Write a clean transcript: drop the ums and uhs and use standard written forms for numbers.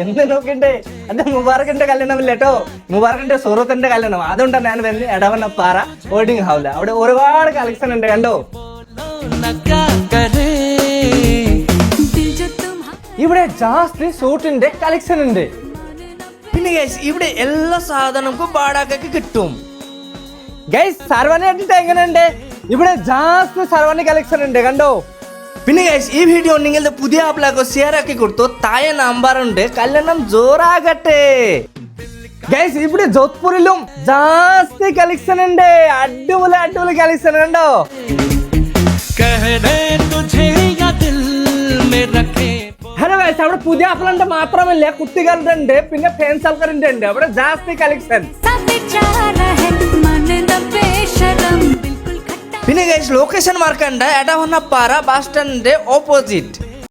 എന്ത് നോക്കണ്ടേ എന്റെ മുബാറക്കിന്റെ കല്യാണമില്ല കേട്ടോ. മുബാറക്കിന്റെ സുഹൃത്തിന്റെ കല്യാണം. അതുകൊണ്ടാണ് ഞാൻ വരുന്നത് എടവണ്ണപ്പാറ വെഡിങ് ഹാളില്. അവിടെ ഒരുപാട് കളക്ഷൻ ഉണ്ട് കണ്ടോ. ഇവിടെ ജാസ്തി സൂട്ടിന്റെ കളക്ഷൻ ഉണ്ട്. പിന്നെ ഗൈസ് ഇവിടെ എല്ലാ സാധനങ്ങൾക്കും വാടകയ്ക്ക് കിട്ടും. ഗൈസ് സർവാണി കണ്ടിട്ട് എങ്ങനെയുണ്ട്? ഇവിടെ ജാസ്തി സർവാണി കളക്ഷൻ ഉണ്ട് കണ്ടോ. പിന്നെ ഗൈസ് ഈ വീഡിയോ നിങ്ങളുടെ പുതിയ ആപ്പിലേക്ക് ഷെയർ ആക്കി കൊടുത്തു. താഴെ നമ്പർ ഉണ്ട്. കല്യാണം ജോറാകട്ടെ. ഗൈസ് ഇവിടെ ജോധ്പൂരിലും ജാസ്തി കളക്ഷൻ ഉണ്ട്. അടിപൊളി അടിപൊളി കളക്ഷൻ ഉണ്ടോ. ഹലോ ഗൈസ് അവിടെ പുതിയ ആപ്പിളുണ്ട് മാത്രമല്ല കുട്ടികളുടെ ഉണ്ട്, പിന്നെ ഫാൻസ് ആൾക്കാരുടെ ഉണ്ട്. അവിടെ ജാസ്തി കളക്ഷൻ. പിന്നെ ഗൈസ് ലൊക്കേഷൻ മാർക്കണ്ട എടവണ്ണപ്പാറ ബസ് സ്റ്റാൻഡിന്റെ ഓപ്പോസിറ്റ്.